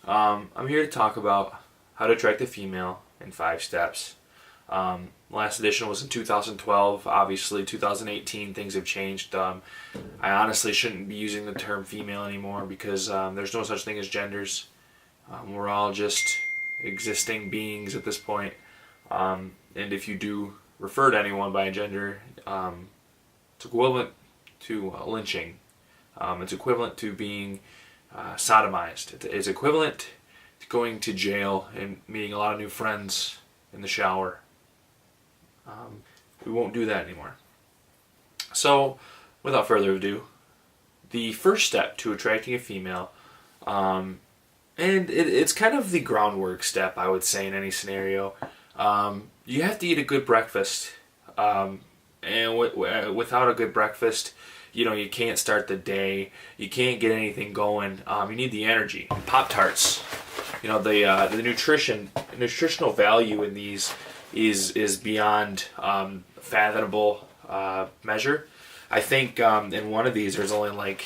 I'm here to talk about how to attract a female in 5 steps. Last edition was in 2012. Obviously, 2018 things have changed. I honestly shouldn't be using the term female anymore because there's no such thing as genders. We're all just existing beings at this point. And if you do refer to anyone by a gender, it's equivalent to lynching. It's equivalent to being sodomized. It's equivalent to going to jail and meeting a lot of new friends in the shower. We won't do that anymore. So, without further ado, the first step to attracting a female, and it's kind of the groundwork step, I would say, in any scenario. You have to eat a good breakfast, and without a good breakfast, you can't start the day. You can't get anything going. You need the energy. Pop-Tarts, the nutritional value in these is beyond fathomable measure. I think in one of these there's only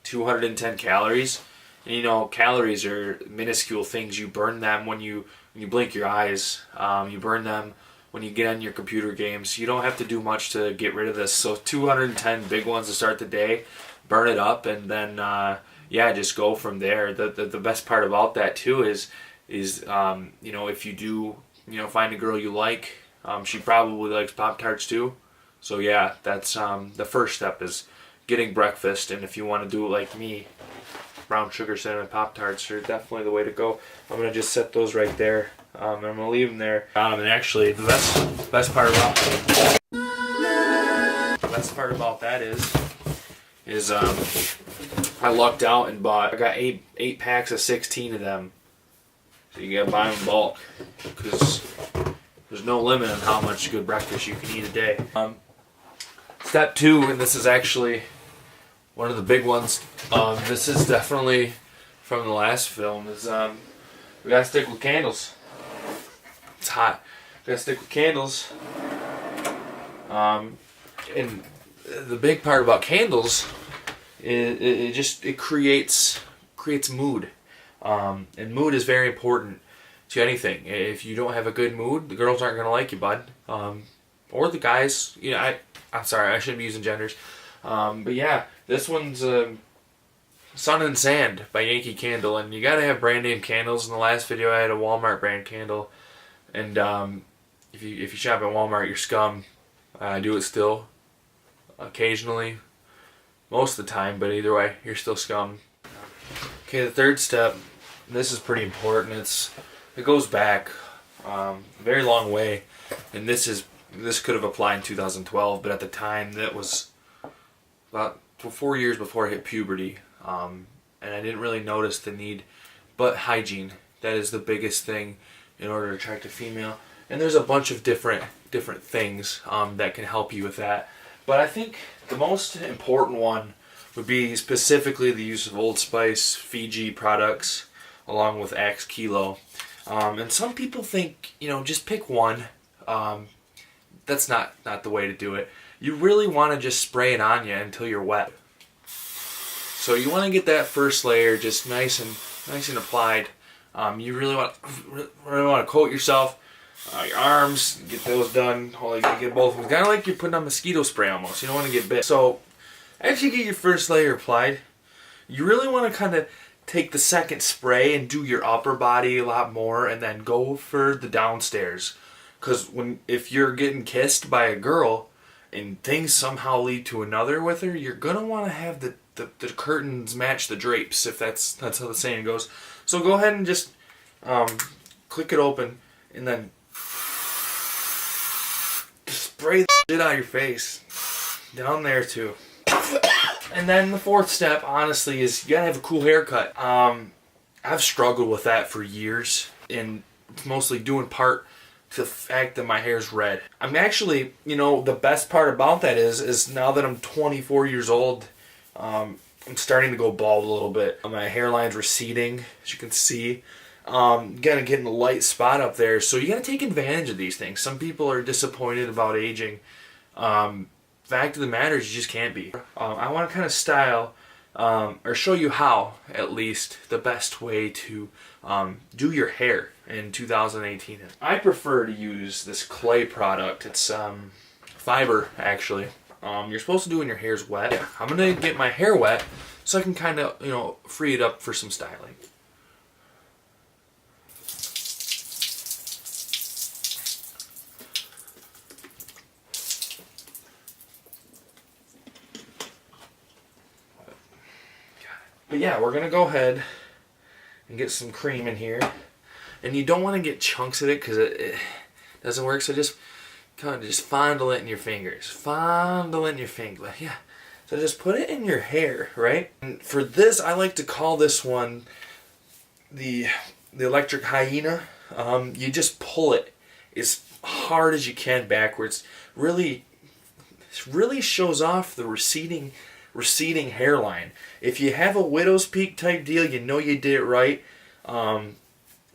210 calories. And calories are minuscule things. You burn them when you blink your eyes. You burn them when you get on your computer games. You don't have to do much to get rid of this. So 210 big ones to start the day, burn it up, and then just go from there. The best part about that too is if you do find a girl you like, she probably likes Pop-Tarts too. So yeah, that's the first step is getting breakfast. And if you want to do it like me, brown sugar cinnamon Pop-Tarts are definitely the way to go. I'm going to just set those right there. And I'm going to leave them there. And actually, the best part about that is I lucked out and I got eight packs of 16 of them. So you gotta buy them in bulk because there's no limit on how much good breakfast you can eat a day. Step 2, and this is actually one of the big ones. This is definitely from the last film. Is we gotta stick with candles. It's hot. We gotta stick with candles. And the big part about candles is it creates mood. And mood is very important to anything. If you don't have a good mood, the girls aren't gonna like you, bud. Or the guys. I'm sorry, I shouldn't be using genders. But yeah, this one's Sun and Sand by Yankee Candle, and you gotta have brand name candles. In the last video, I had a Walmart brand candle, and if you shop at Walmart, you're scum. I do it still, occasionally, most of the time, but either way, you're still scum. Okay, the third step. This is pretty important. It goes back a very long way, and this could have applied in 2012, but at the time that was about 4 years before I hit puberty, and I didn't really notice the need. But hygiene, that is the biggest thing in order to attract a female, and there's a bunch of different things that can help you with that. But I think the most important one would be specifically the use of Old Spice, Fiji products, along with Axe Kilo. And some people think, just pick one. That's not the way to do it. You really want to just spray it on you until you're wet. So you want to get that first layer just nice and applied. You really want to coat yourself, your arms, get those done. You get both of them. Kind of like you're putting on mosquito spray almost. You don't want to get bit. So after you get your first layer applied, you really want to kind of take the second spray and do your upper body a lot more, and then go for the downstairs. Because if you're getting kissed by a girl and things somehow lead to another with her, you're gonna want to have the curtains match the drapes, if that's how the saying goes. So go ahead and just click it open and then spray the shit out of your face. Down there too. And then the fourth step, honestly, is you gotta have a cool haircut. I've struggled with that for years, and it's mostly due in part to the fact that my hair's red. I'm actually, the best part about that is now that I'm 24 years old, I'm starting to go bald a little bit. My hairline's receding, as you can see. Getting a light spot up there, so you gotta take advantage of these things. Some people are disappointed about aging. Fact of the matter is, you just can't be. I want to kind of style or show you how, at least, the best way to do your hair in 2018. I prefer to use this clay product. It's fiber, actually. You're supposed to do when your hair's wet. Yeah, I'm gonna get my hair wet so I can kind of, you know, free it up for some styling. But yeah, we're gonna go ahead and get some cream in here, and you don't want to get chunks of it because it doesn't work. So just kind of just fondle it in your fingers, fondle it in your finger. Yeah. So just put it in your hair, right? And for this, I like to call this one the electric hyena. You just pull it as hard as you can backwards. Really shows off the receding hairline. If you have a widow's peak type deal, you know you did it right.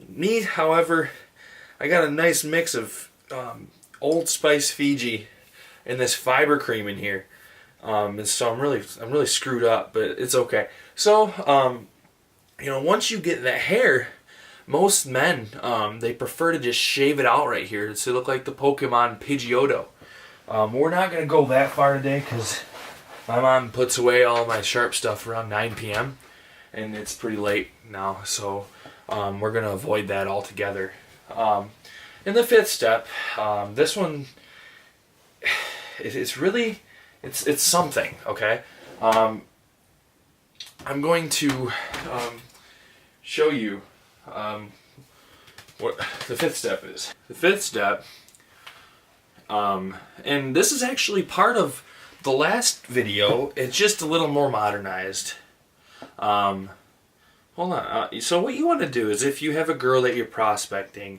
Me, however, I got a nice mix of Old Spice Fiji and this fiber cream in here, and so I'm really screwed up, but it's okay. So you know, once you get that hair, most men they prefer to just shave it out right here to look like the Pokemon Pidgeotto. We're not gonna go that far today because my mom puts away all my sharp stuff around 9 p.m. and it's pretty late now, so we're going to avoid that altogether. In the fifth step, this one, it's really, it's something, okay? I'm going to show you what the fifth step is. The fifth step, and this is actually part of the last video. It's just a little more modernized. Hold on. So what you want to do is, if you have a girl that you're prospecting,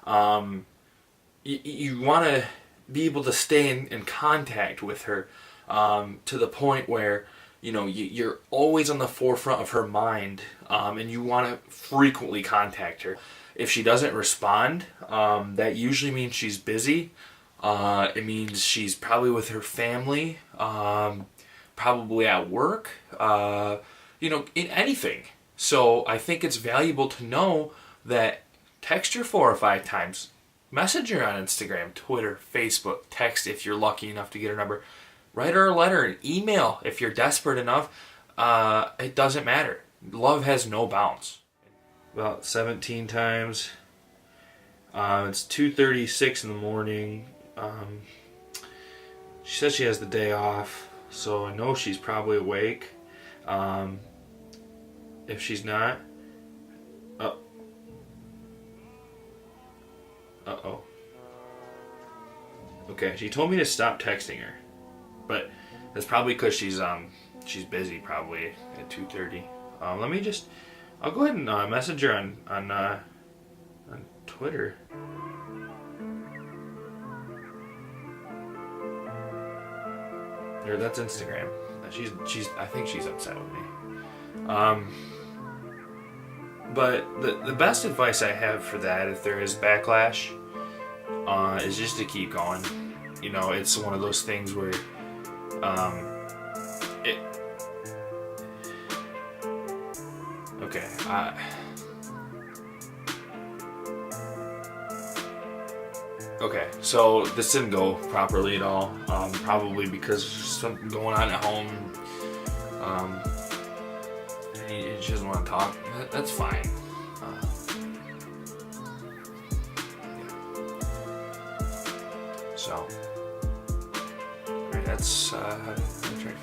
you want to be able to stay in contact with her to the point where, you know, you're always on the forefront of her mind, and you want to frequently contact her. If she doesn't respond, that usually means she's busy. It means she's probably with her family, probably at work, you know, in anything. So I think it's valuable to know that text her 4 or 5 times, message her on Instagram, Twitter, Facebook, text if you're lucky enough to get her number, write her a letter, an email if you're desperate enough. It doesn't matter. Love has no bounds. About 17 times. It's 2:36 in the morning. She says she has the day off, so I know she's probably awake. If she's not, uh-oh. Okay, she told me to stop texting her, but that's probably because she's busy probably at 2:30. I'll go ahead and message her on Twitter. Or that's Instagram. I think she's upset with me. But the best advice I have for that, if there is backlash, is just to keep going. You know, it's one of those things where okay. Okay, so this didn't go properly at all. Probably because there's something going on at home. And she doesn't want to talk. That's fine. Yeah. So, alright, that's how to try to